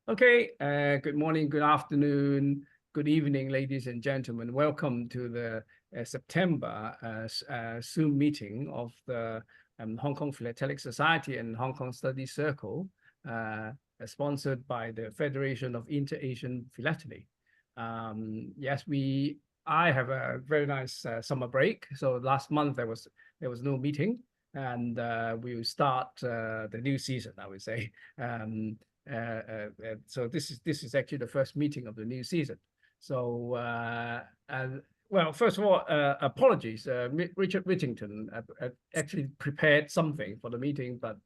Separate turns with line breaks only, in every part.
Okay, good morning, good afternoon, good evening, ladies and gentlemen. Welcome to the September Zoom meeting of the Hong Kong Philatelic Society and Hong Kong Study Circle, sponsored by the Federation of Inter-Asian Philately. Yes, I have a very nice summer break. So last month there was no meeting, and we will start the new season, I would say. So this is actually the first meeting of the new season. So well, first of all, apologies. Richard Whittington actually prepared something for the meeting, but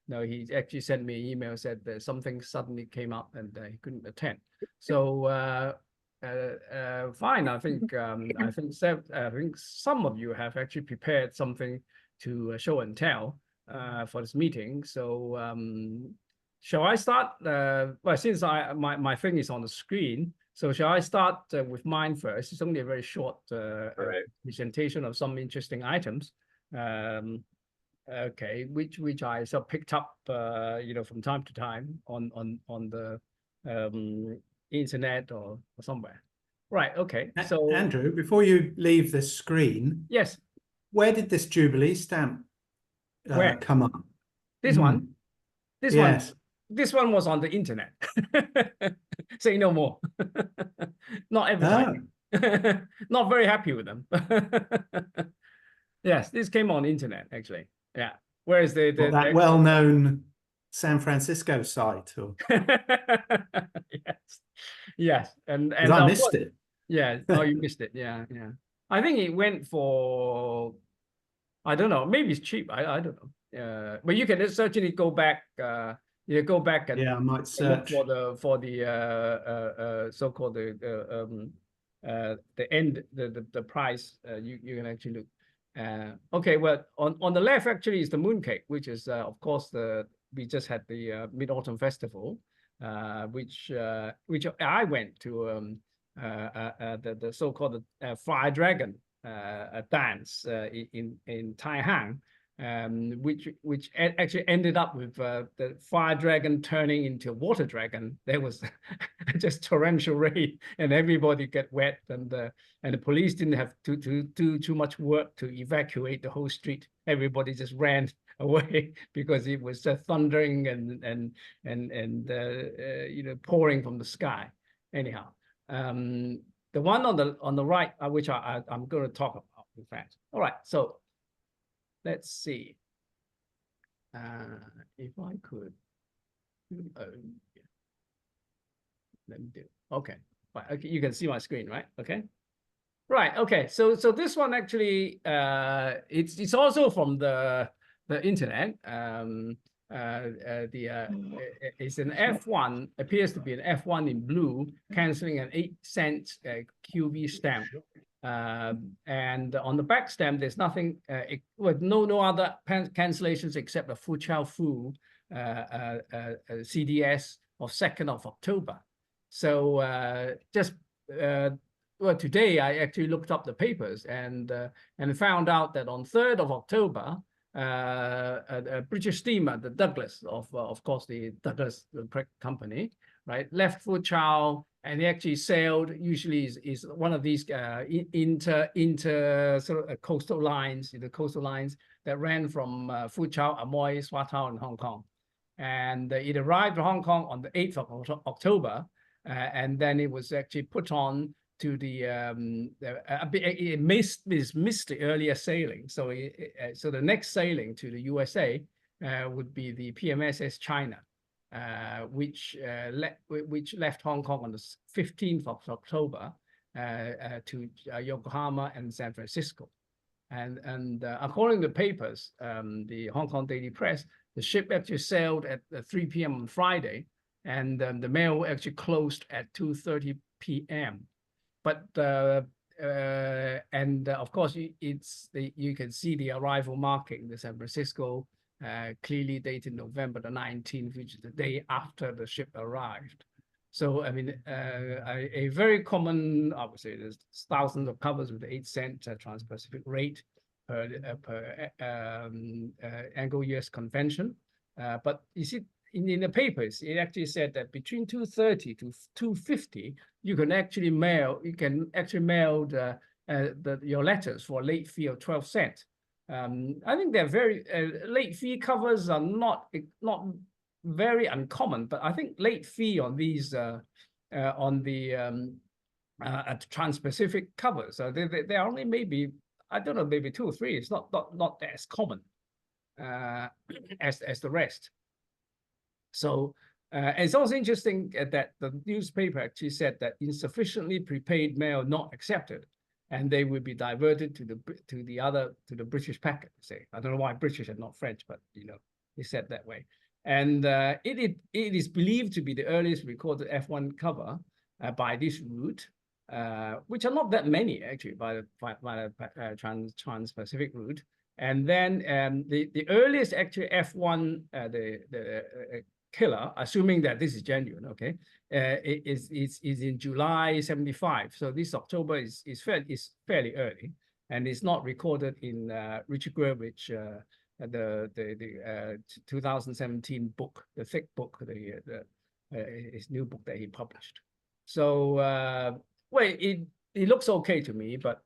no, he actually sent me an email, said that something suddenly came up and he couldn't attend. So fine. I think some of you have actually prepared something to show and tell for this meeting. So shall I start? Well, since my thing is on the screen, so shall I start with mine first? It's only a very short presentation of some interesting items. Okay, which I sort of picked up, from time to time on the internet or somewhere. Right. Okay. So
Andrew, before you leave the screen,
yes,
where did this Jubilee stamp come up?
This one. This
yes.
one. This one was on the internet. Say no more. Not advertising. Oh. Not very happy with them. Yes, this came on internet actually. Yeah. Whereas
that well-known San Francisco site? Or...
yes. And
I missed it.
Yeah. Oh, you missed it. Yeah. I think it went for, I don't know. Maybe it's cheap. I don't know. But you can certainly go back. Go back and
I might search
for the so-called the price. You can actually look. Okay, well, on the left actually is the mooncake, which is of course we just had the Mid-Autumn Festival, which I went to the so-called Fire Dragon dance in Taihang. Which actually ended up with the fire dragon turning into a water dragon. There was just torrential rain, and everybody get wet, and the police didn't have to do too much work to evacuate the whole street. Everybody just ran away because it was thundering and pouring from the sky. Anyhow, the one on the right, which I'm going to talk about, in fact. All right, so. Let's see if I could. Let me do. Okay. Right. Okay. You can see my screen, right? Okay. Right. Okay. So this one actually, it's also from the internet. It's an F1. Appears to be an F1 in blue, canceling an 8-cent QV stamp. And on the back stamp, there's nothing, with no other cancellations except the Foochow Fu CDS of 2nd of October. So well, today I actually looked up the papers and found out that on 3rd of October, a British steamer, the Douglas of course the Douglas company, right, left Foochow. And he actually sailed. Usually is one of these inter sort of coastal lines, coastal lines that ran from Foochow, Amoy, Swatow, and Hong Kong. And it arrived in Hong Kong on the 8th of October, and then it was actually put on to it missed the earlier sailing. So so the next sailing to the USA would be the PMSS China. Which left Hong Kong on the 15th of October to Yokohama and San Francisco, and according to the papers, the Hong Kong Daily Press, the ship actually sailed at 3 p.m. on Friday, and the mail actually closed at 2:30 p.m. But of course you can see the arrival marking, the San Francisco. Clearly dated November the 19th, which is the day after the ship arrived. So, I mean, a very common, obviously, there's thousands of covers with the 8-cent trans-Pacific rate per Anglo-US convention. But you see, in the papers, it actually said that between 230 to 250, you can actually mail your letters for a late fee of 12 cents. I think they're very late fee covers are not very uncommon, but I think late fee on these on the trans-Pacific covers, they are only maybe, I don't know, maybe 2 or 3. It's not as common as the rest. So it's also interesting that the newspaper actually said that insufficiently prepaid mail not accepted, and they would be diverted to the British packet. Say, I don't know why British and not French, but they said that way. And it is believed to be the earliest recorded F1 cover by this route, which are not that many actually by the trans-Pacific route. And then the earliest actually F1 the killer, assuming that this is genuine, okay, is in July 75. So this October is fairly early, and it's not recorded in Richard Greenwich, the 2017 book, the thick book, his new book that he published. So well, it looks okay to me, but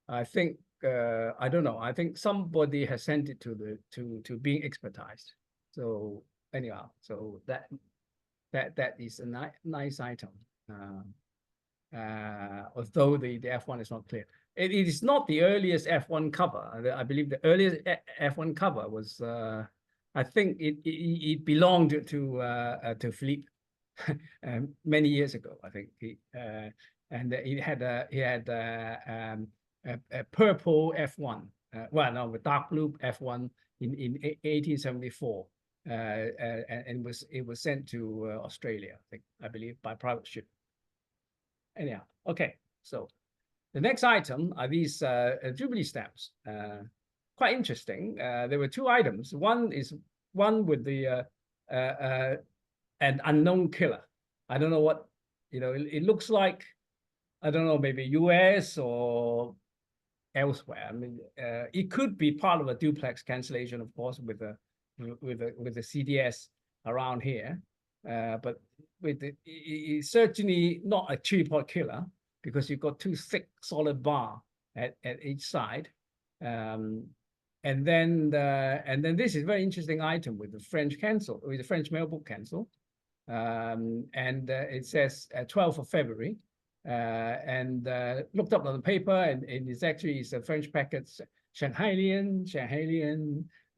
I think I don't know. I think somebody has sent it to being expertized. So anyhow, so that is a nice item. Although the F1 is not clear. It is not the earliest F1 cover. I believe the earliest F1 cover was I think it belonged to Philippe many years ago. I think and he had a purple F1. Well, no, with dark blue F1 in 1874. And it was sent to Australia, I believe, by private ship. Anyhow, okay. So the next item are these Jubilee stamps. Quite interesting. There were 2 items. One with the an unknown killer. I don't know what, it looks like, I don't know, maybe US or elsewhere. I mean, it could be part of a duplex cancellation, of course, with the CDS around here, but it's certainly not a tripod killer, because you've got 2 thick solid bar at each side, and then this is a very interesting item with the French cancel, with the French mailbook cancel, and it says 12th of February, and looked up on the paper, and it's actually a French packets, Shanghaiian.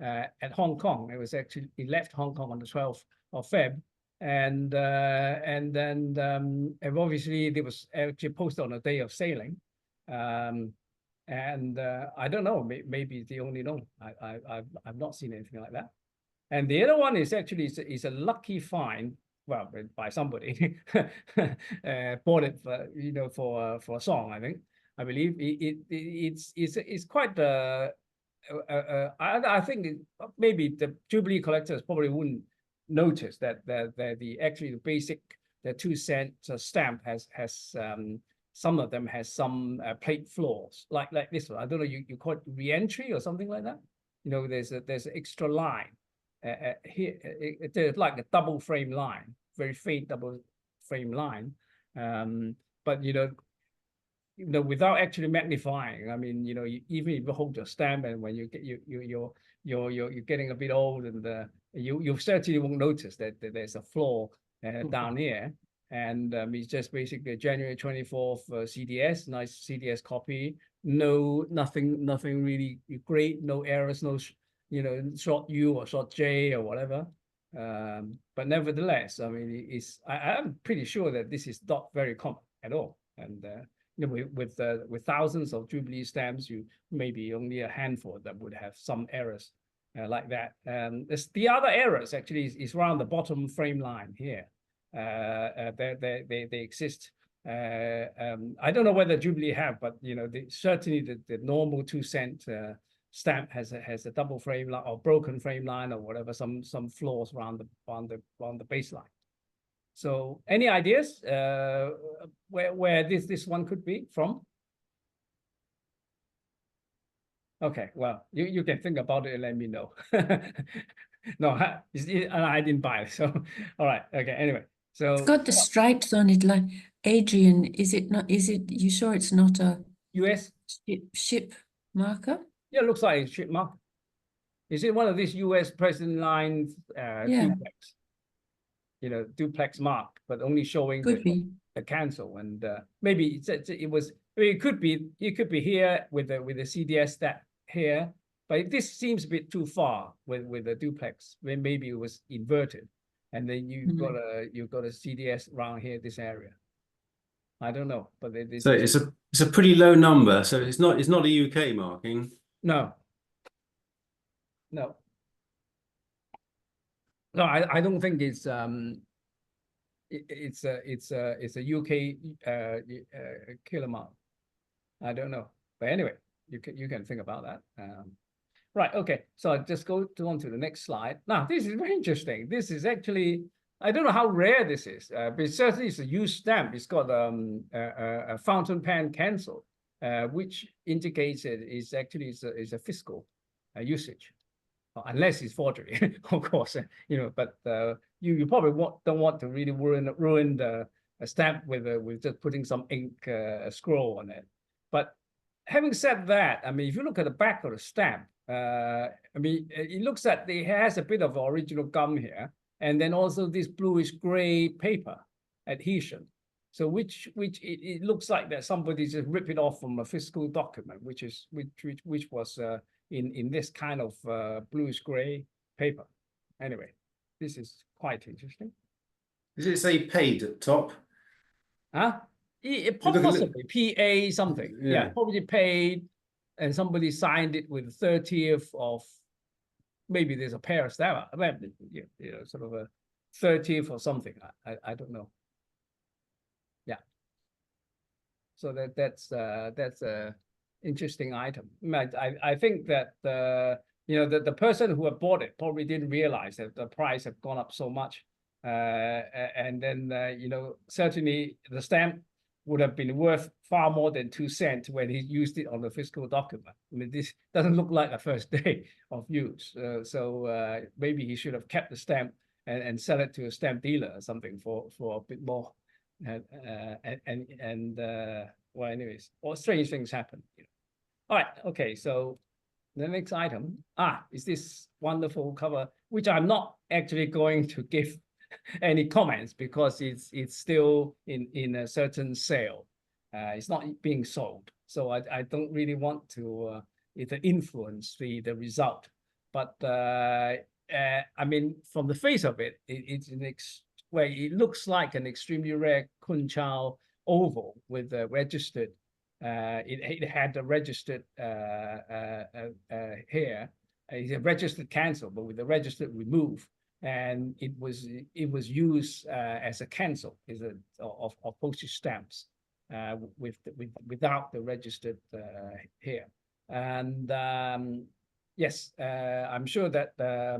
At Hong Kong. It left Hong Kong on the 12th of Feb, and then obviously it was actually posted on the day of sailing, and I don't know, maybe it's the only known. I've not seen anything like that. And the other one is actually is a lucky find, well, by somebody bought it for for a song. I believe it's quite I think maybe the Jubilee collectors probably wouldn't notice that the basic 2 cent stamp has some of them has some plate flaws like this one. I don't know, you call it re-entry or something like that. There's an extra line here. It's like a double frame line, very faint double frame line, but without actually magnifying, I mean, even if you hold your stamp, and when you're getting a bit old, and you certainly won't notice that there's a flaw down here, and it's just basically a January 24th CDS, nice CDS copy, nothing really great, no errors, no short U or short J or whatever, but nevertheless, I mean, I'm pretty sure that this is not very common at all, and with thousands of Jubilee stamps, you maybe only a handful that would have some errors like that. The other errors actually is around the bottom frame line here. They exist. I don't know whether Jubilee have, but certainly the normal 2 cent stamp has a double frame line or broken frame line or whatever, some flaws around the baseline. So any ideas where this one could be from? Okay, well, you can think about it and let me know. No, I didn't buy it. So, all right. Okay. Anyway, so
It's got the stripes on it, like Adrian. Is it not? Is it? You sure it's not a
US.
ship marker?
Yeah, it looks like a ship mark. Is it one of these US President line
Yeah,
duplex? You know, duplex mark, but only showing
could be.
the cancel, and maybe it was. I mean, it could be here with the CDS that here, but this seems a bit too far with the duplex. When maybe it was inverted, and then you've got a CDS around here, this area. I don't know, but
So it's a pretty low number. So it's not a UK marking.
no. No, I don't think it's it's a UK killer mark. I don't know, but anyway, you can think about that. Right. Okay. So I'll just go on to the next slide. Now, this is very interesting. This is actually, I don't know how rare this is, but certainly it's a used stamp. It's got a fountain pen cancel, which indicates it is actually is a fiscal usage. Unless it's forgery, of course, you know. But you probably don't want to really ruin the stamp with just putting some ink scroll on it. But having said that, I mean, if you look at the back of the stamp, I mean, it looks like it has a bit of original gum here, and then also this bluish gray paper adhesion. So which it looks like that somebody just ripped it off from a fiscal document, which was in this kind of bluish gray paper. Anyway, this is quite interesting.
Does it say paid at top?
Huh? Possibly PA something. Yeah, probably paid, and somebody signed it with 30th of, maybe there's a pair of stamp, you know, sort of a 30th or something. I don't know. Yeah. So that's a interesting item. I think that you know, the person who had bought it probably didn't realize that the price had gone up so much, and then you know, certainly the stamp would have been worth far more than 2 cents when he used it on the fiscal document. I mean, this doesn't look like a first day of use, so maybe he should have kept the stamp and sell it to a stamp dealer or something for a bit more, well, anyways, all strange things happen. You know. All right, okay, so the next item is this wonderful cover, which I'm not actually going to give any comments because it's still in a certain sale. It's not being sold, so I don't really want to influence the result. But I mean, from the face of it, it looks like an extremely rare Kiungchow Oval with a registered. It had a registered here. It's a registered cancel, but with a registered remove, and it was used as a cancel, of postage stamps, without the registered here. And yes, I'm sure that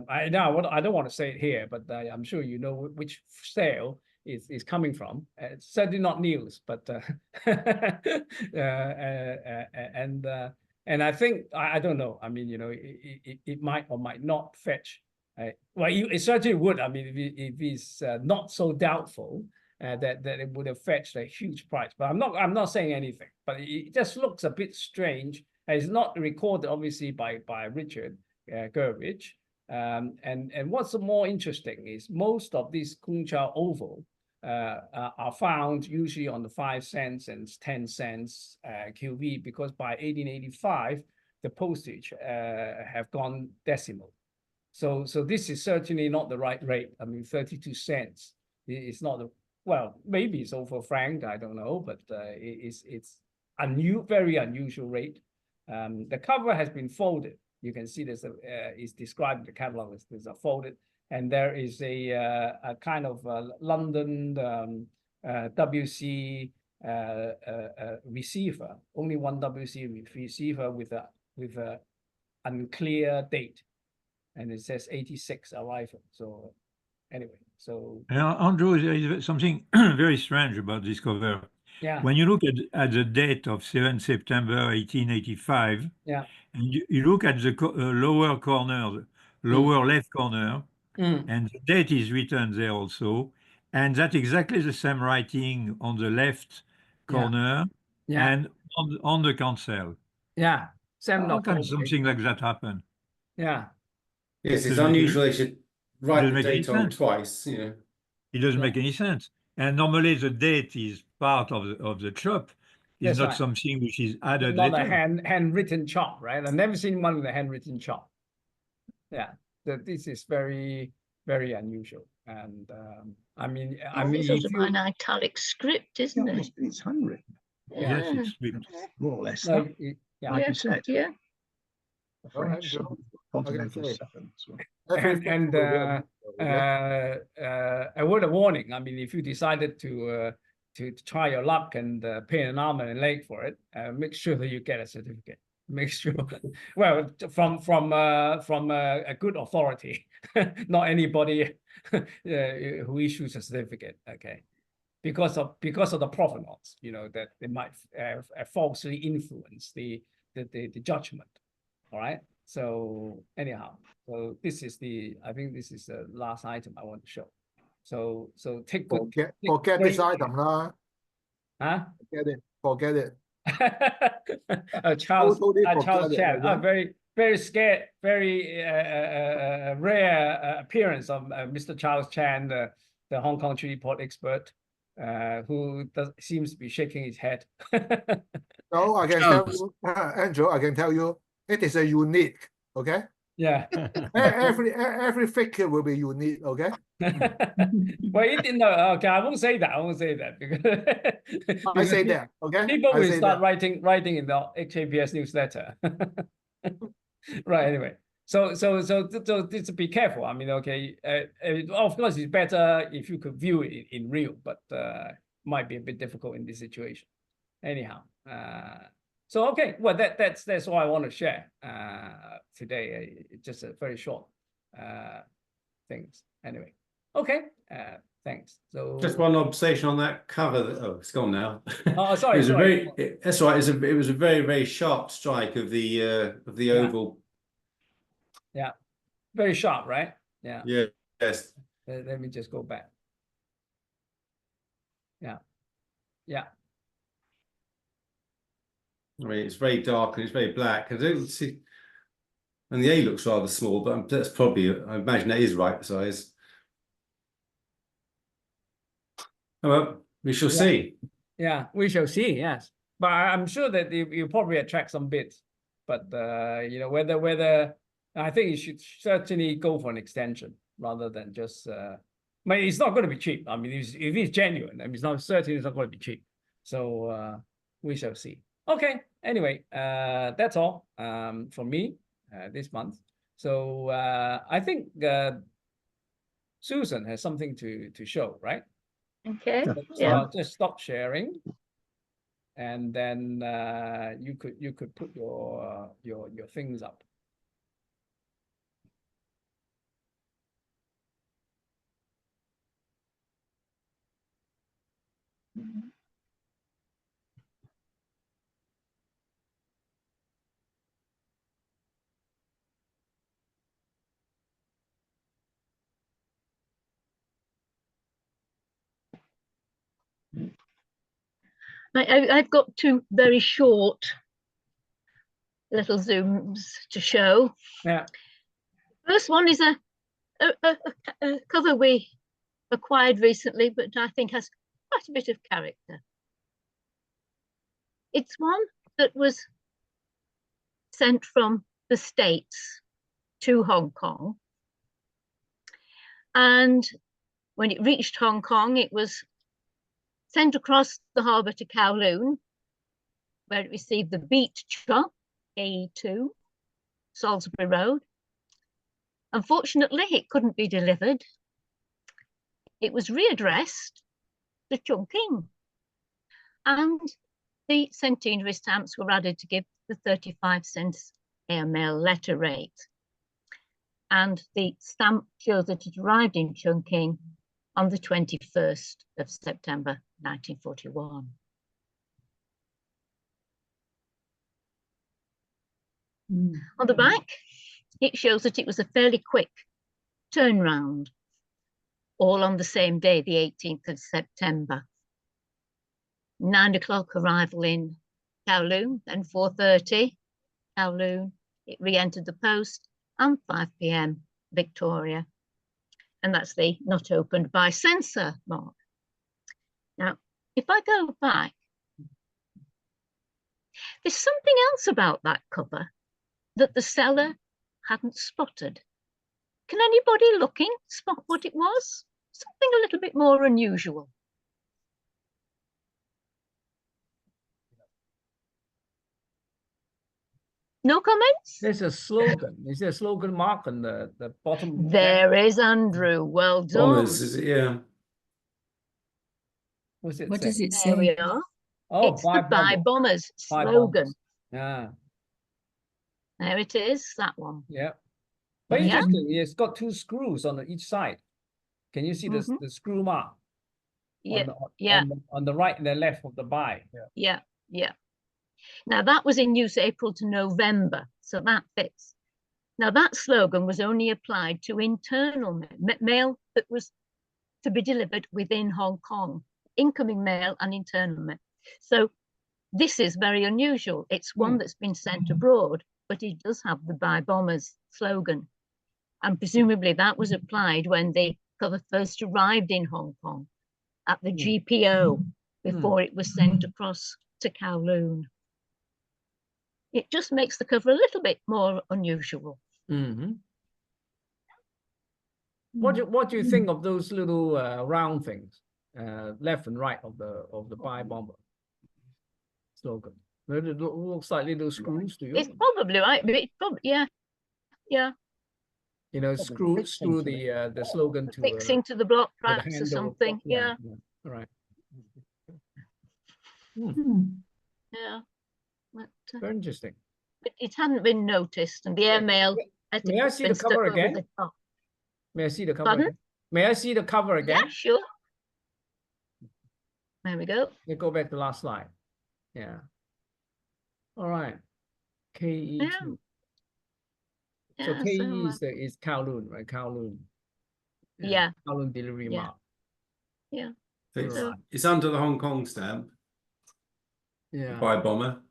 I don't want to say it here, but I'm sure you know which sale is coming from. It's certainly not news, but and I think I don't know. I mean, you know, it might or might not fetch. Well, it certainly would. I mean, if it's not so doubtful that it would have fetched a huge price. But I'm not saying anything. But it just looks a bit strange. It's not recorded, obviously, by Richard Gervich. And what's more interesting is most of these Kiungchow Oval are found usually on the 5 cents and 10 cents QV, because by 1885 the postage have gone decimal. So this is certainly not the right rate. I mean, 32 cents is not the, well, maybe it's over franc, I don't know, but it's very unusual rate. The cover has been folded. You can see there's is described in the catalog as there's a folded, and there is a kind of London WC receiver, only one WC receiver with a unclear date, and it says 86 arrival. So anyway, so
Andrew, there is something very strange about this cover.
yeah,
When you look at the date of 7 September 1885,
yeah,
and you look at the lower corner lower left corner,
Mm.
and the date is written there also. And that's exactly the same writing on the left corner
Yeah.
and on the cancel.
Yeah. Same
How can
okay.
something like that happen?
Yeah.
Yes, it's
Doesn't make any-
unusual they should write
doesn't
the
make any
date on
sense.
twice, you know.
It doesn't
Yeah.
make any sense. And normally the date is part of the chop. It's
That's
not
right.
something which is added
Not a
later.
handwritten chop, right? I've never seen one with a handwritten chop. Yeah. This is very, very unusual. And I mean,
It's sort
if
of
you
an italic script, isn't it?
It's handwritten,
Yes,
Yeah.
it's script.
more or less.
like, yeah.
Like you said,
Yeah.
the French,
Andrew,
continental
say.
seven. So.
And a word of warning. I mean, if you decided to try your luck and pay an arm and a leg for it, make sure that you get a certificate. Make sure, well, from a good authority, not anybody who issues a certificate. Okay, because of the provenance, you know, that they might falsely influence the judgment. All right. So anyhow, so this is I think this is the last item I want to show. So take good.
Forget this
great-
item lah.
Huh?
Forget it.
Charles
Totally
Charles
forget it,
Chan,
okay?
very scared, very rare appearance of Mr. Charles Chan, the Hong Kong treaty port expert, who seems to be shaking his head.
No, I can tell you, Andrew, I can tell you, it is a unique, okay?
Yeah.
Every figure will be unique, okay?
Well, it didn't know. Okay, I won't say that. I won't say that because
I say that, okay?
people
I
will
say
start
that.
writing in the HKPS newsletter. Right. Anyway, so just be careful. I mean, okay. Of course, it's better if you could view it in real, but might be a bit difficult in this situation. Anyhow, so okay. Well, that's all I want to share today. Just a very short things. Anyway, okay. Thanks. So
Just one observation on that cover. Oh, it's gone now.
Oh, sorry.
It was
sorry.
that's right. It was a very, very sharp strike of the
Yeah.
oval.
Yeah. Very sharp, right? Yeah.
Yeah. Yes.
Let me just go back. Yeah. Yeah.
I mean, it's very dark and it's very black. I don't see, and the A looks rather small, but that's probably, I imagine that is right size. Oh, well, we shall see.
Yeah, we shall see. Yes, but I'm sure that you probably attract some bids. But you know, whether I think you should certainly go for an extension rather than just. I mean, it's not going to be cheap. I mean, if it's genuine, I mean, it's not going to be cheap. So we shall see. Okay. Anyway, that's all from me this month. So I think Susan has something to show, right?
Okay.
So
Yeah.
I'll just stop sharing, and then you could put your things up.
I've got two very short little zooms to show.
Yeah.
First one is a cover we acquired recently, but I think has quite a bit of character. It's one that was sent from the States to Hong Kong. And when it reached Hong Kong, it was sent across the harbour to Kowloon, where it received the beat truck A2, Salisbury Road. Unfortunately, it couldn't be delivered. It was readdressed to Chungking, and the centenary stamps were added to give the 35 cents airmail letter rate. And the stamp shows that it arrived in Chungking on the 21st of September 1941. On the back, it shows that it was a fairly quick turnaround, all on the same day, the 18th of September. 9 o'clock arrival in Kowloon, then 4:30 Kowloon, it re-entered the post, and 5 p.m. Victoria. And that's the not opened by censor mark. Now, if I go back, there's something else about that cover that the seller hadn't spotted. Can anybody looking spot what it was? Something a little bit more unusual. No comments?
There's a slogan. Is there a slogan mark on the bottom left?
There is, Andrew. Well done.
Bombers, is it? Yeah.
What's it
What
say?
does it
There we
say?
are.
Oh,
It's the Buy Bombers
Buy
slogan.
bombers. Yeah,
There it is, that one.
yeah. But
Yeah.
interesting, it's got 2 screws on each side. Can you see
Mhm.
the screw mark
Yeah,
on
yeah.
on the right and the left of the buy?
yeah. Now that was in use April to November, so that fits. Now that slogan was only applied to internal mail that was to be delivered within Hong Kong, incoming mail and internal mail. So this is very unusual. It's one that's been sent abroad, but it does have the Buy Bombers slogan. And presumably that was applied when the cover first arrived in Hong Kong at the GPO before it was sent across to Kowloon. It just makes the cover a little bit more unusual.
Mm-hmm. What do you think of those little round things, left and right of the buy bomber slogan? It looks like little screws to you.
It's probably right, but it's probably, yeah.
You know, screw the slogan to
Fixing to the block
with the
perhaps or
handle.
something. Yeah.
All right.
But,
Very interesting.
but it hadn't been noticed, and the airmail had
May I see the
been stuck
cover
over
again?
the top.
May I see the cover
Pardon?
again? May I see the cover again?
Yeah, sure. There we go.
You go back to the last slide. Yeah. All right. KE2. So
Yeah,
KE is Kowloon, right? Kowloon.
Yeah.
Kowloon delivery
Yeah.
mark.
Yeah.
So it's under the Hong Kong stamp
Yeah.
by bomber.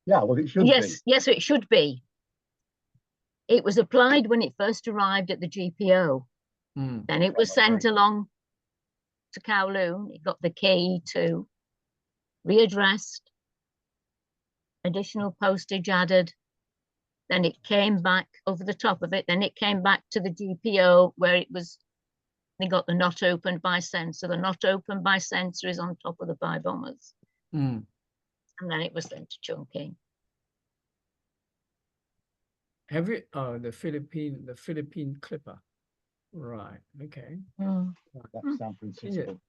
Yeah, well, it should be.
Yes, it should be. It was applied when it first arrived at the GPO.
Mm.
Then it was sent along to Kowloon. It got the KE2, readdressed, additional postage added. Then it came back over the top of it. Then it came back to the GPO where it was, they got the not opened by censor. The not opened by censor is on top of the Buy Bombers.
Mm.
And then it was sent to Chungking.
Have you the Philippine clipper? Right. Okay.
That's San Francisco.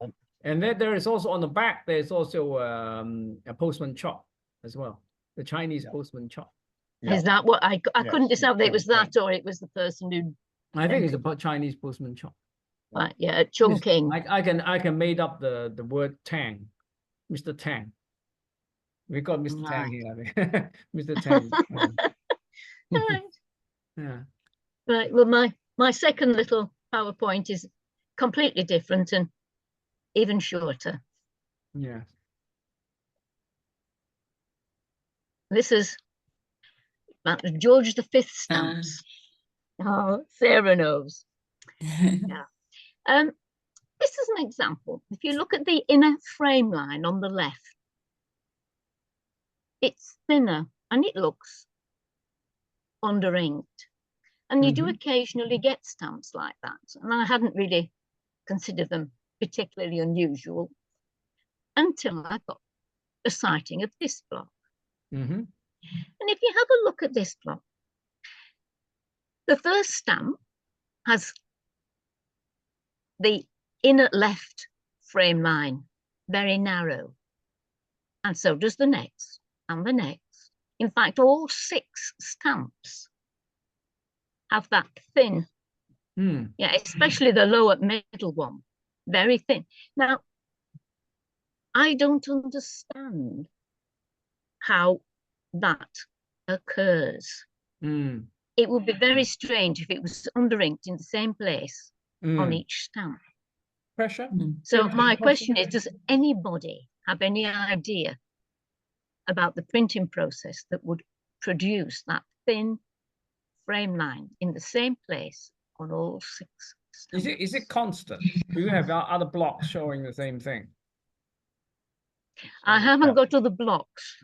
And then there is also on the back, there's also a postman chop as well. The Chinese postman chop.
Yeah.
Is that what I
Yes,
couldn't decide whether it was
yeah.
that or it was the person who,
I think it's a Chinese postman chop.
right, yeah, at Chungking.
I can made up the word Tang, Mr. Tang. We got Mr. Tang here. I think. Mr. Tang.
Right.
Yeah.
Right. Well, my second little PowerPoint is completely different and even shorter.
Yeah.
This is about the George V stamps. Oh, Sarah knows. This is an example. If you look at the inner frame line on the left, it's thinner and it looks under inked. And you do occasionally get stamps like that. And I hadn't really considered them particularly unusual until I got a sighting of this block. And if you have a look at this block, the first stamp has the inner left frame line, very narrow. And so does the next and the next. In fact, all 6 stamps have that thin, yeah, especially the lower middle one, very thin. Now, I don't understand how that occurs. it would be very strange if it was under-inked in the same place on
Mm.
each stamp.
Pressure?
So my question is, does anybody have any idea about the printing process that would produce that thin frame line in the same place on all 6 stamps?
Is it constant? Do you have other blocks showing the same thing?
I haven't got other blocks.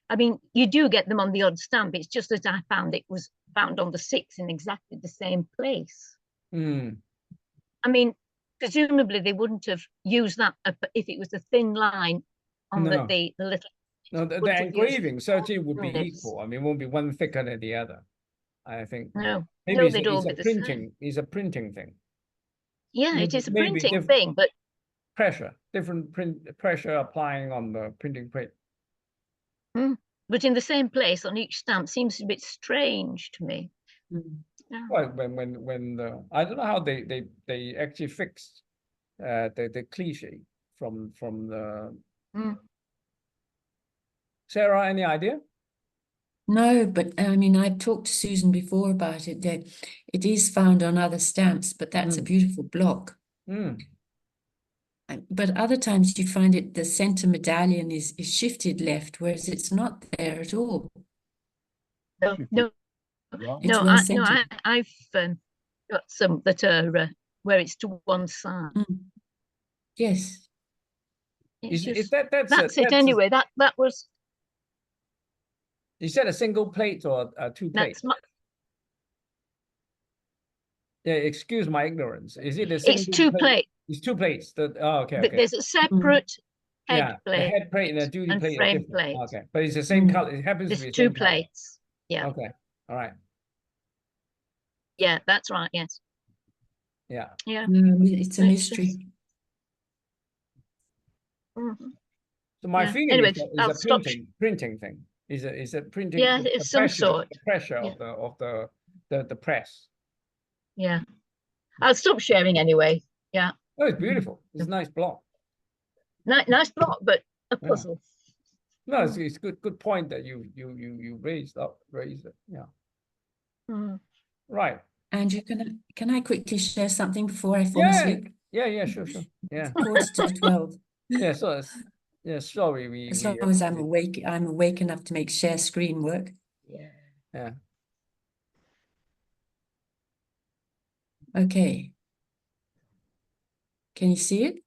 I mean, you do get them on the odd stamp. It's just that I found it was found on the 6 in exactly the same place.
Mm.
I mean, presumably they wouldn't have used that if it was a thin line on
No.
the little.
No, the
Wouldn't have used
engraving certainly would be
units.
equal. I mean, it won't be one thicker than the other. I think
No,
maybe
no,
it's,
they'd all
it's
be
a
the same.
printing. It's a printing thing.
Yeah, it is a
Maybe
printing
different
thing, but
pressure, different pressure applying on the printing plate.
but in the same place on each stamp seems a bit strange to me. Yeah.
Well, when the I don't know how they actually fixed the cliche from the. Sarah, any idea?
No, but I mean, I've talked to Susan before about it, that it is found on other stamps, but that's a beautiful block.
Mm.
But other times you find it, the center medallion is shifted left, whereas it's not there at all.
No,
Right.
It's well centered.
I've got some that are where it's to one side.
Yes.
It's
Is
just-
that's
it anyway. That was
Is that a single plate or 2 plates?
that's my,
Yeah, excuse my ignorance. Is it a
it's
single
2
plate?
plates.
It's 2 plates. Okay,
But
okay.
there's a separate head
Yeah, the
plate
head plate and the duty
and
plate are
frame
different.
plate.
Okay, but it's the same color. It happens to
There's
be the
2
same color.
plates. Yeah,
Okay, all right.
yeah, that's right. Yes,
Yeah.
yeah.
No, it's a
It's
mystery.
Mhm.
So my
Yeah.
feeling
Anyway,
is
I'll
a
stop.
printing thing. Is a printing.
Yeah,
the
it's some
pressure,
sort.
The pressure
Yeah.
of the press.
Yeah, I'll stop sharing anyway. Yeah,
Oh, it's beautiful. It's a nice block.
nice block, but a
Yeah.
puzzle.
No, it's good point that you raised it. Yeah.
Mhm.
Right.
Andrew, can I quickly share something before I fall asleep?
Yeah, sure. Yeah.
It's 11:45.
Yeah, so sorry,
As long as I'm awake enough to make share screen work.
Yeah.
Okay. Can you see it?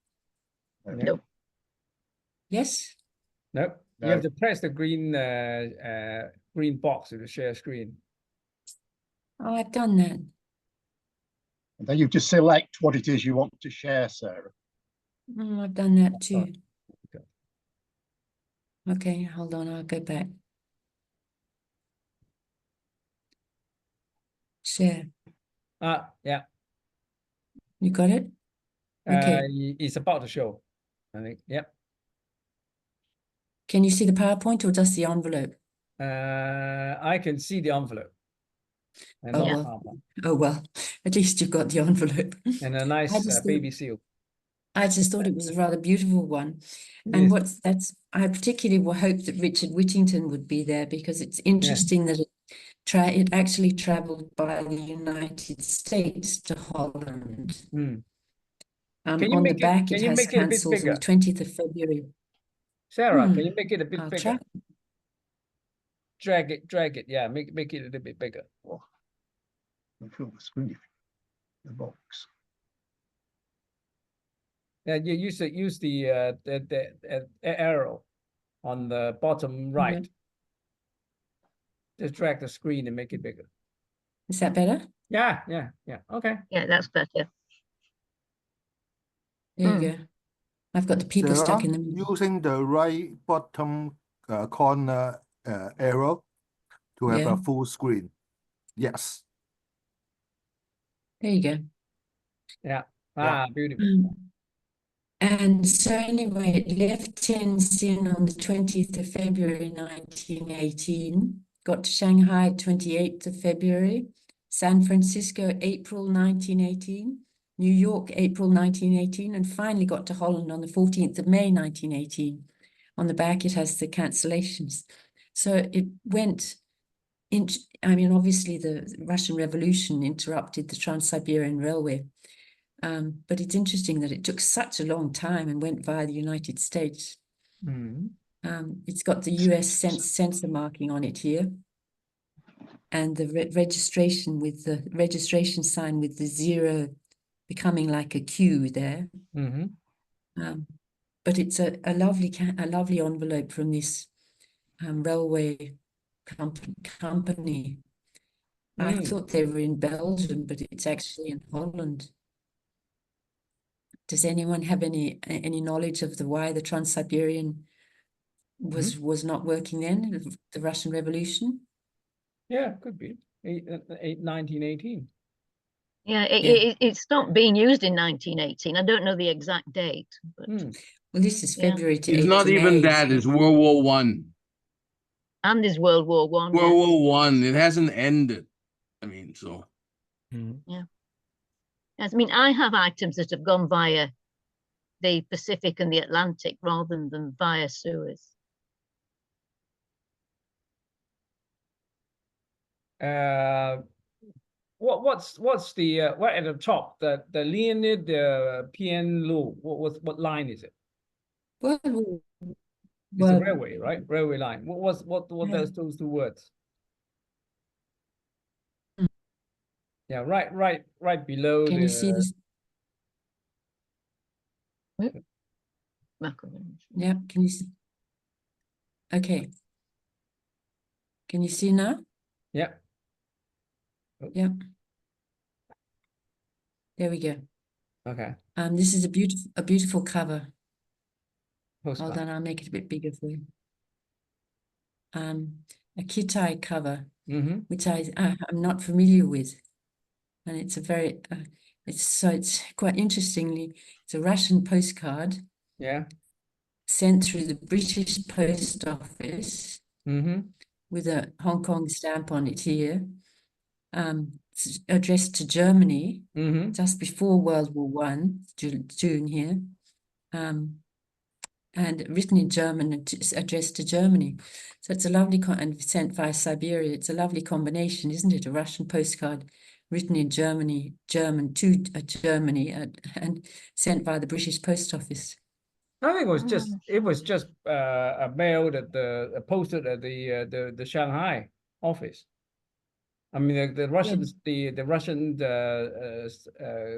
Nope.
Yes?
Nope. You
No.
have to press the green green box with the share screen.
Oh, I've done that.
And then you just select what it is you want to share, Sarah.
Oh, I've done that too.
Okay.
Okay, hold on, I'll go back. Share.
Yeah.
You got it? Okay.
It's about to show, I think. Yep.
Can you see the PowerPoint or just the envelope?
I can see the envelope. And
Oh,
not
well.
PowerPoint.
Oh, well, at least you've got the envelope.
And a nice baby seal.
I just thought it was a rather beautiful one.
It
And
is.
I particularly hoped that Richard Whittington would be there because it's interesting that it actually traveled by the United States to Holland.
Hmm.
On
you
the
make it-
back,
can
it
you
has
make it a bit
cancels on the
bigger?
20th of February.
Sarah,
Hmm.
can you make it a bit
I'll
bigger?
try.
Drag it. Yeah, make it a little bit bigger.
And fill the screen, the box.
Yeah, you use the arrow on the bottom right. Just drag the screen and make it bigger.
Is that better?
Yeah. Okay.
Yeah, that's better.
There you go. I've got the people stuck in the middle.
Using the right bottom corner arrow to have
Yeah.
a full screen. Yes.
There you go.
Yeah.
Yeah.
Beautiful.
And so anyway, it left Tientsin on the 20th of February 1918, got to Shanghai 28th of February, San Francisco April 1918, New York April 1918, and finally got to Holland on the 14th of May 1918. On the back it has the cancellations. So it went I mean, obviously the Russian Revolution interrupted the Trans-Siberian Railway, but it's interesting that it took such a long time and went via the United States.
Mhm.
It's got the US censor marking on it here, and the registration sign with the 0 becoming like a Q there.
Mhm.
But it's a lovely envelope from this railway company. I thought they were in Belgium, but it's actually in Holland. Does anyone have any knowledge of why the Trans-Siberian was not working then, the Russian Revolution?
Yeah, could be 1918.
Yeah,
Yeah.
it stopped being used in 1918. I don't know the exact date, but
Well, this is
Yeah.
February to
It's not even
18A,
that.
so-
It's World War One.
and there's World War One.
World War One. It hasn't ended. I mean, so
Yes, I mean, I have items that have gone via the Pacific and the Atlantic rather than via Suez.
What's the what at the top, the Leonid PN Lu? What line is it?
Well,
It's a railway, right? Railway line. What
Yeah.
does those two words? Yeah, right below
can you see this?
Macaroons.
Yeah, can you see? Okay. Can you see now?
Yeah.
Yeah. There we go.
Okay.
This is a beautiful cover. Hold
Postcard.
on, I'll make it a bit bigger for you. A KITAI cover, which I'm not familiar with, and it's a very it's quite interestingly, it's a Russian postcard.
Yeah.
Sent through the British Post Office with a Hong Kong stamp on it here. It's addressed to Germany just before World War One, June here. And written in German and addressed to Germany. So it's a lovely, and sent via Siberia. It's a lovely combination, isn't it? A Russian postcard written in German to Germany and sent via the British Post Office.
I think it was just mailed at posted at the Shanghai office. I mean the Russians the Russian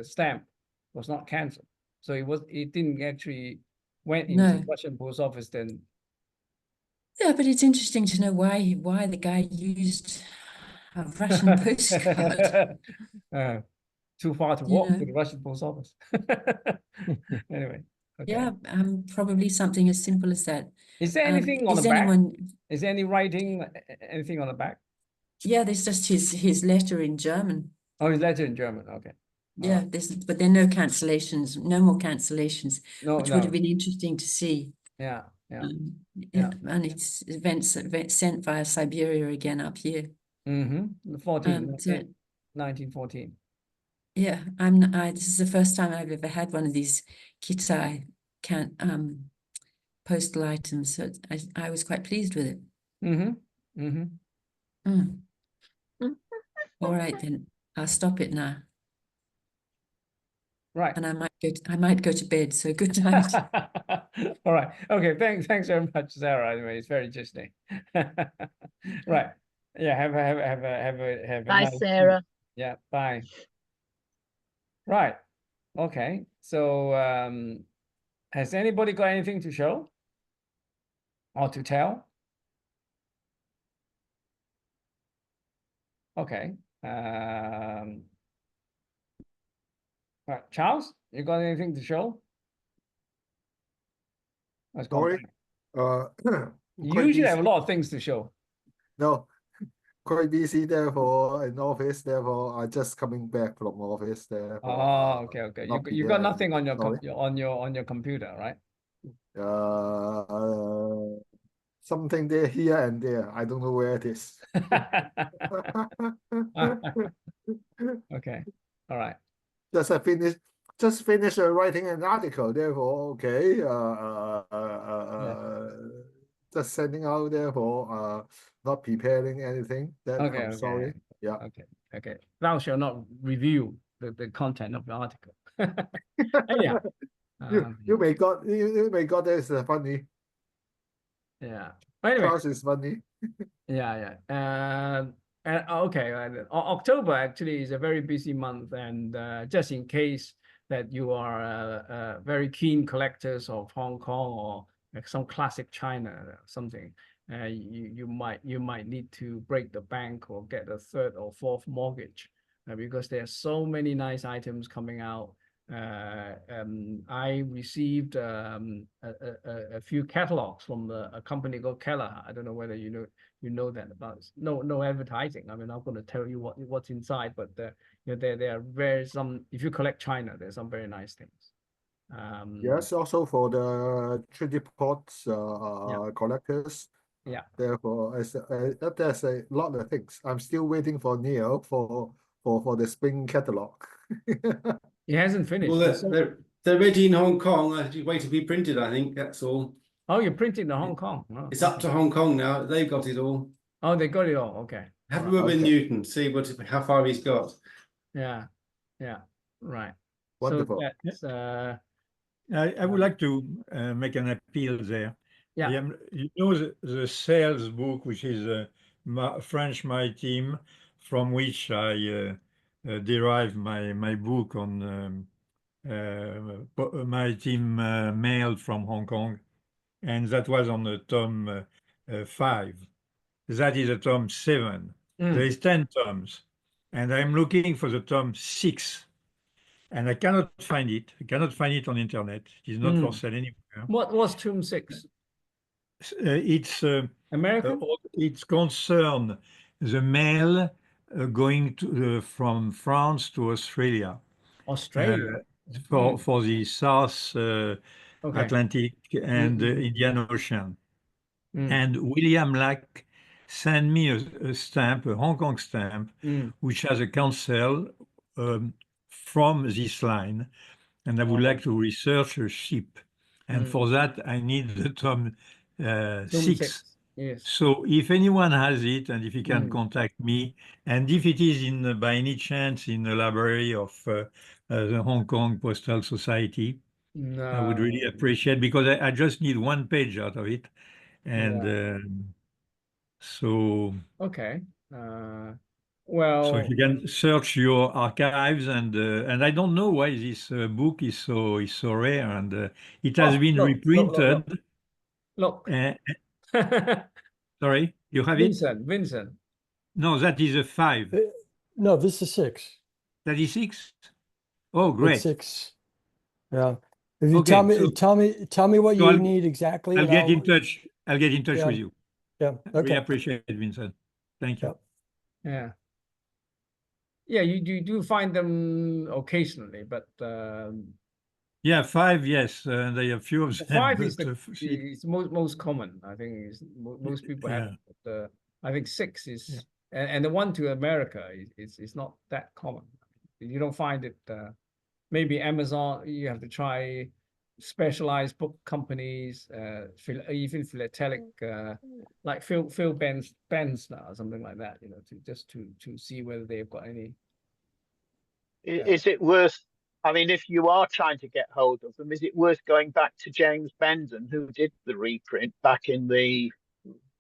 stamp was not cancelled, so it didn't actually went into the Russian post office then.
Yeah, but it's interesting to know why the guy used a Russian postcard.
Too far to walk to the Russian post office. Anyway. Okay.
Yeah, probably something as simple as that.
Is there anything on the back? Is there any writing, anything on the back?
Yeah, there's just his letter in German.
Oh, his letter in German. Okay.
Yeah, but there are no cancellations, no more cancellations, which would have been interesting to see.
Yeah.
And it's events sent via Siberia again up here.
The 1914.
Yeah, this is the first time I've ever had one of these KITAI postal items, so I was quite pleased with it. All right then, I'll stop it now.
Right.
And I might go to bed, so good night.
All right. Okay, thanks very much, Sarah. Anyway, it's very interesting. Right. Yeah, have a
Bye,
nice
Sarah.
sleep. Yeah, bye. Right. Okay. So has anybody got anything to show or to tell? Okay. Right. Charles, you got anything to show? Let's go
Sorry.
back. You
Quite
usually have a
busy.
lot of things to show.
No, quite busy therefore in office. Therefore, I just coming back from office. Therefore,
Oh, okay. You got nothing on your
Sorry.
on your computer, right?
Something there, here and there. I don't know where it is.
Okay. All right.
Just finished writing an article. Therefore, okay. just sending out there for not preparing anything. That
Okay,
I'm
okay.
sorry. Yeah.
Okay, okay. Thou shall not review the content of the article. Anyhow,
You may got you may got this funny.
yeah. Anyway,
Charles is funny.
yeah. And okay, October actually is a very busy month, and just in case that you are very keen collectors of Hong Kong or like some classic China or something, you might need to break the bank or get a third or fourth mortgage, because there are so many nice items coming out. I received a few catalogs from a company called Kelleher. I don't know whether you know that about it. No advertising. I mean, I'm not going to tell you what's inside, but there are very some. If you collect China, there's some very nice things.
Yes, also for the treaty pots
Yeah.
collectors.
Yeah.
Therefore, there's a lot of things. I'm still waiting for Neil for the spring catalog.
It hasn't finished.
Well,
There's
they're ready in Hong Kong. Just wait to be printed, I think. That's all.
Oh, you're printing the Hong Kong. Oh,
It's up to Hong Kong now. They've got it all.
Oh, they got it all. Okay.
Have a
Right.
word with
Okay.
Newton, see how far he's got.
Yeah. Right.
Wonderful.
So that's
I would like to make an appeal there.
Yeah.
You know the sales book, which is a French maritime, from which I derive my book on maritime mail from Hong Kong, and that was on the tom 5. That is a tom 7. There is 10 toms, and I'm looking for the tom 6. And I cannot find it. I cannot find it on internet. It is not for sale anywhere.
What was Tomb 6?
It's
American?
It's concern the mail going to from France to Australia.
Australia.
For the South
Okay.
Atlantic and Indian Ocean.
Mm.
And William Lack sent me a stamp, a Hong Kong stamp, which has a cancel from this line, and I would like to research a ship, and for that I need the tom 6.
Yes.
So if anyone has it, and if he can contact me, and if it is in by any chance in the library of the Hong Kong Postal Society, I would really appreciate, because I just need one page out of it, and so.
Okay. Well.
So if you can search your archives, and I don't know why this book is so rare, and it has been reprinted.
Look.
Sorry, you have it?
Vincent.
No, that is a 5.
No, this is 6.
That is 6? Oh, great.
It's 6. Yeah. If you
Okay,
tell me what
so
you need exactly.
I'll
and
get in touch. I'll get in touch
Yeah.
with you.
Yeah.
I really
Okay.
appreciate it, Vincent. Thank you.
Yeah.
Yeah, you do find them occasionally, but
yeah, 5, yes, and there are a few of them.
5 is
but,
it's most common. I think most people have it, but I think 6 is, and the one to America is not that common. You don't find it. Maybe Amazon. You have to try specialized book companies, even Philatelic, like Phil Benz now, or something like that. To see whether they've got any.
Is it worth? I mean, if you are trying to get hold of them, is it worth going back to James Benton, who did the reprint back in the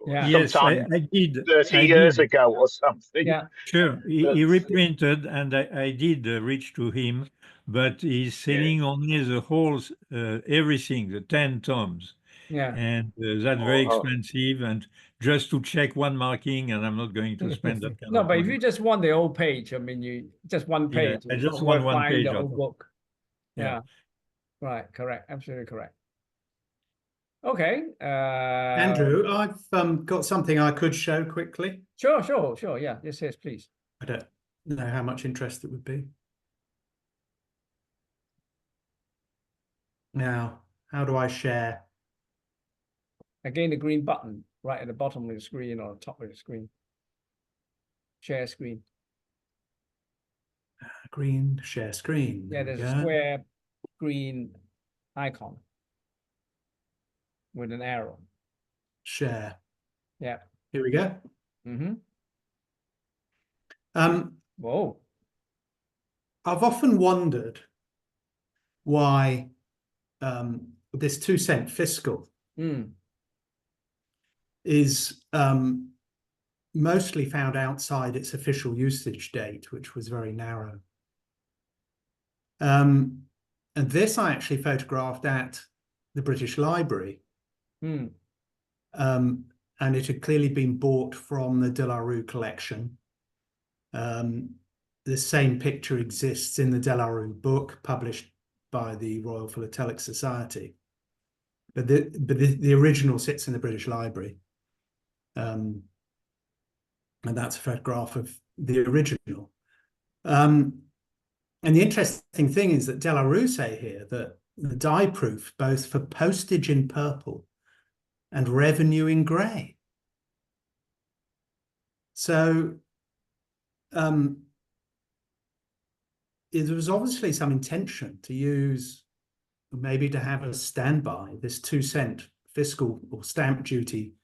sometime
I did
30 years ago or something?
Yeah,
sure. He reprinted, and I did reach to him, but he's selling only the whole, everything, the 10 toms.
Yeah,
and that's very expensive, and just to check one marking, and I'm not going to spend that kind
no,
of
but if
money.
you just want the whole page, I mean, you just one page.
I
It's
just
not
want
worth
one
buying
page
the
out
whole
of it.
book.
Yeah.
Right, correct, absolutely correct. Okay.
Andrew, I've got something I could show quickly.
Sure. Yeah, yes, please.
I don't know how much interest it would be. Now, how do I share?
Again, the green button right at the bottom of the screen or top of the screen. Share screen.
Green, share screen.
Yeah, there's a square green icon with an arrow.
share.
Yeah.
Here we go.
Mm-hmm. Whoa.
I've often wondered why this 2-cent fiscal is mostly found outside its official usage date, which was very narrow. And this I actually photographed at the British Library. And it had clearly been bought from the De La Rue collection. The same picture exists in the De La Rue book published by the Royal Philatelic Society. But the original sits in the British Library. And that's a photograph of the original. And the interesting thing is that De La Rue say here that the die proof both for postage in purple and revenue in grey. So there was obviously some intention to use, maybe to have a standby, this 2-cent fiscal or stamp duty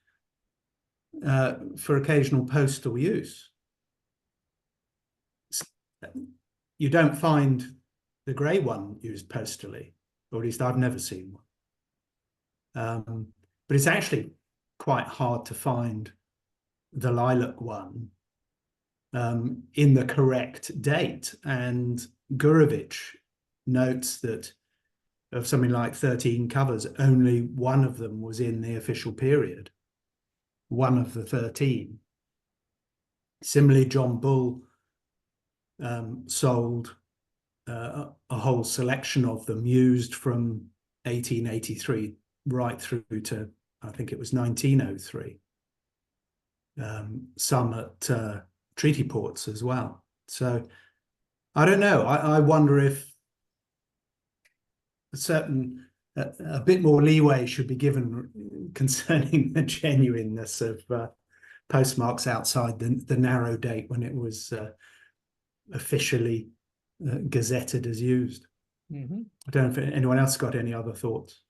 for occasional postal use. You don't find the grey one used postally, or at least I've never seen one. But it's actually quite hard to find the lilac one in the correct date. And Gurevich notes that of something like 13 covers, only one of them was in the official period. One of the 13. Similarly, John Bull sold a whole selection of them used from 1883 right through to, I think it was 1903. Some at treaty ports as well. So I don't know. I wonder if a bit more leeway should be given concerning the genuineness of postmarks outside the narrow date when it was officially gazetted as used. I don't know if anyone else got any other thoughts.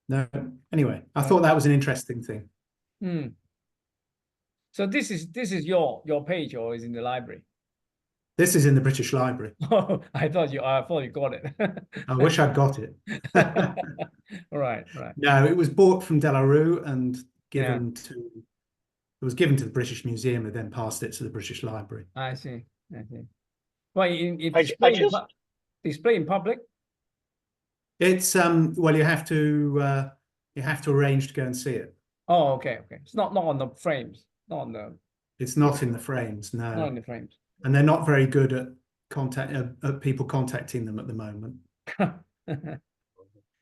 No. Anyway, I thought that was an interesting thing.
So this is your page, or is in the library?
This is in the British Library.
Oh, I thought you got it.
I wish I'd got it.
Right.
No, it was bought from De La Rue and given to. It was given to the British Museum and then passed it to the British Library.
I see. Well, if display in public.
It's well, you have to arrange to go and see it.
Oh, okay. It's not on the frames. Not on the.
It's not in the frames, no.
Not in the frames.
And they're not very good at people contacting them at the moment. But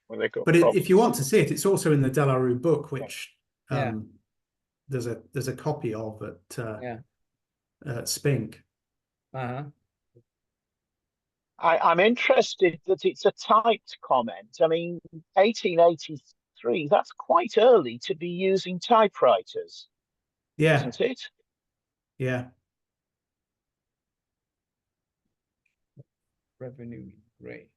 if you want to see it, it's also in the De La Rue book, which there's a copy of at Spink.
I'm interested that it's a typed comment. I mean, 1883, that's quite early to be using typewriters, isn't it?
Yeah.
Revenue grey.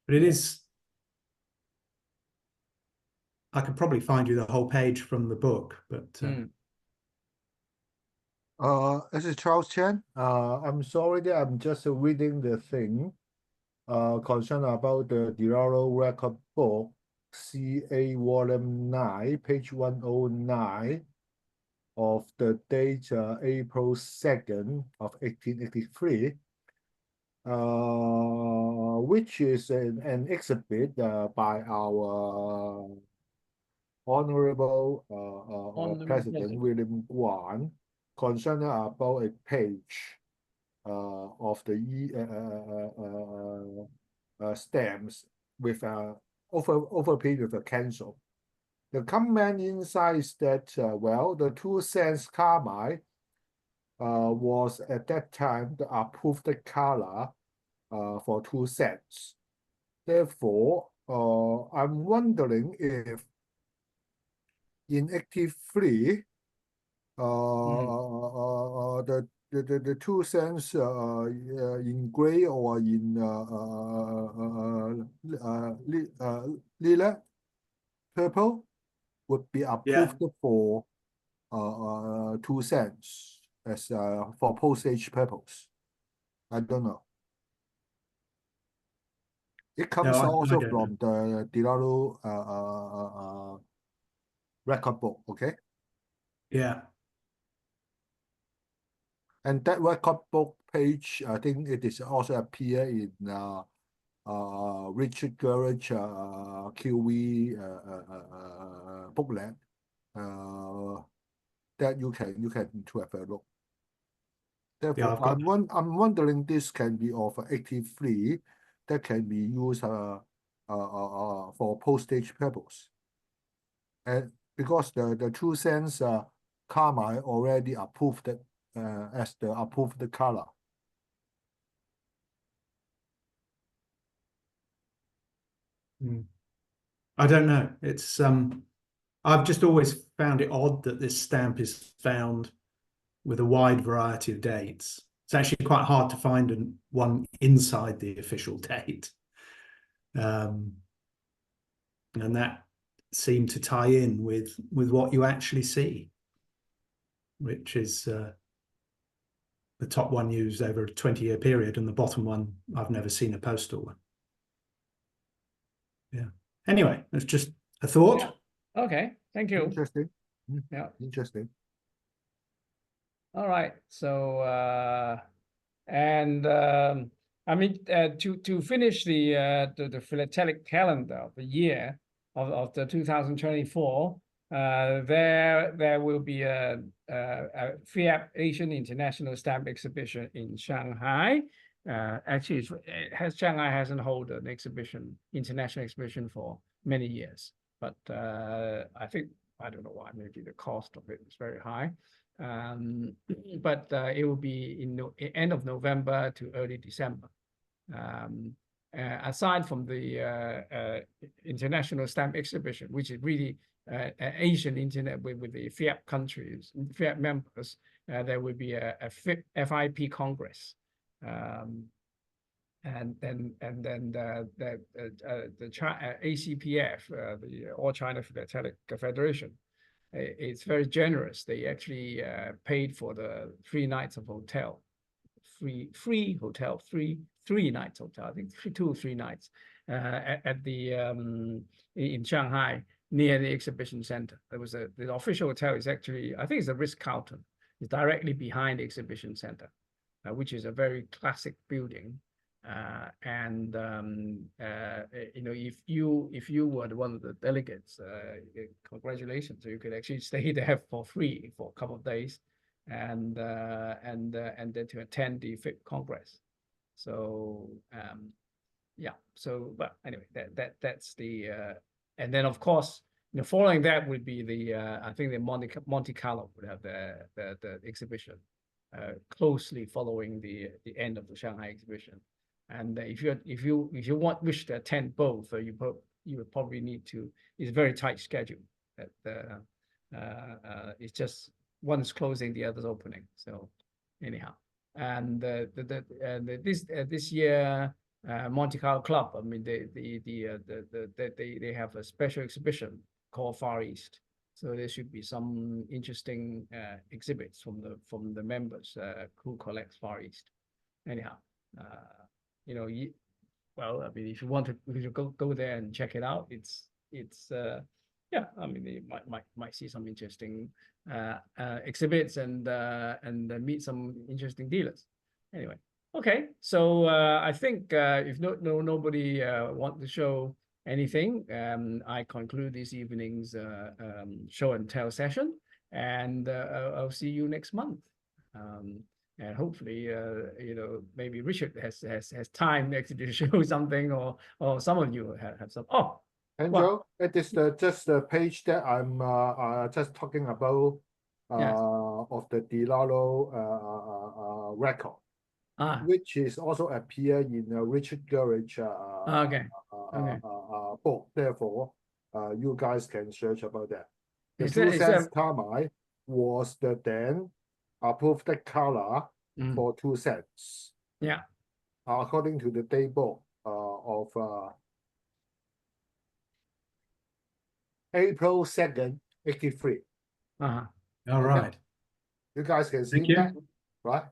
But it is. I could probably find you the whole page from the book, but.
This is Charles Chen. I'm sorry that I'm just reading the thing concerned about the Delaro record book, CA Volume 9, page 109 of the date April 2nd of 1883, which is an exhibit by our Honorable President William Guan, concerned about a page of the stamps with overprint with a cancel. The comment inside is that well, the 2 cents carmine was at that time the approved color for 2 cents. Therefore, I'm wondering if in 83, the 2 cents in gray or in lilac purple would be approved for 2 cents as for postage purpose. I don't know. It comes
I
also
don't
from the Dilaro record book, okay?
Yeah.
And that record book page, I think it is also appear in Richard Garage QV booklet that you can to have a look. Therefore,
I've got
I'm wondering this can be of 83 that can be used for postage purpose. And because the 2 cents Karma already approved it as the approved color.
I don't know. It's I've just always found it odd that this stamp is found with a wide variety of dates. It's actually quite hard to find one inside the official date. And that seemed to tie in with what you actually see, which is the top one used over a 20-year period, and the bottom one, I've never seen a postal one. Yeah. Anyway, that's just a thought.
Yeah. Okay, thank you.
Interesting.
Yeah.
Interesting.
All right. So I mean to finish the philatelic calendar of the year of the 2024, there will be a FIAP Asian International Stamp Exhibition in Shanghai. Actually, Shanghai hasn't held an exhibition, international exhibition, for many years. But I think, I don't know why, maybe the cost of it is very high. But it will be in end of November to early December. Aside from the international stamp exhibition, which is really Asian internet with the FIAP countries, FIAP members, there will be a FIP Congress. And then the ACPF, the All China Philatelic Federation, it's very generous. They actually paid for the 3 nights of hotel, free hotel, three nights hotel. I think 2 or 3 nights at the in Shanghai near the exhibition center. There was the official hotel is actually, I think it's the Ritz-Carlton. It's directly behind the exhibition center, which is a very classic building. You know, if you were one of the delegates, congratulations, you could actually stay there for free for a couple of days, and then to attend the FIP Congress. So yeah, so but anyway, that's the and then of course, you know, following that would be the I think the Monte Carlo would have the exhibition closely following the end of the Shanghai exhibition. And if you wish to attend both, you would probably need to. It's a very tight schedule. That it's just one is closing, the other's opening. So anyhow, and this year Monte Carlo Club, I mean they have a special exhibition called Far East. So there should be some interesting exhibits from the members who collects Far East. Anyhow. You know, well, I mean, if you want to go there and check it out, it's yeah, I mean, you might see some interesting exhibits and meet some interesting dealers. Anyway, okay, so I think if nobody want to show anything, I conclude this evening's show and tell session, and I'll see you next month. And hopefully, you know, maybe Richard has time next to show something, or some of you have some. Oh,
Andrew, it is just the page that I'm just talking about of the Dilaro record, which is also appear in Richard Garage book. Therefore, you guys can search about that. The
Is
2
that- is
cents
that-
carmine was the then approved color
Mm.
for 2 cents.
Yeah.
According to the table of April 2nd, 83.
Uh-huh.
All right.
You guys can see
Thank you.
that, right?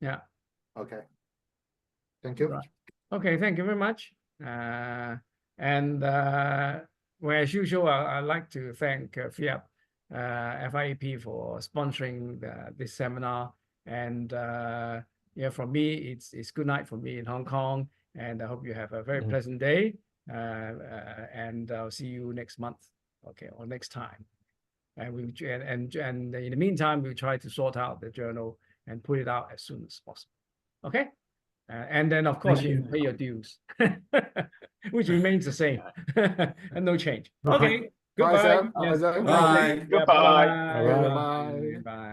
Yeah.
Okay. Thank you.
Right. Okay, thank you very much. Well, as usual, I'd like to thank Fiat FIAP for sponsoring this seminar. And yeah, for me, it's good night for me in Hong Kong. And I hope you have a very pleasant day. And I'll see you next month, okay, or next time. And in the meantime, we'll try to sort out the journal and put it out as soon as possible. Okay. And then, of course, you pay your dues, which remains the same and no change.
Right.
Okay.
Bye,
Goodbye.
Sam.
Yes.
Bye, Sam.
Bye.
Goodbye.
Bye.
Bye.
Bye.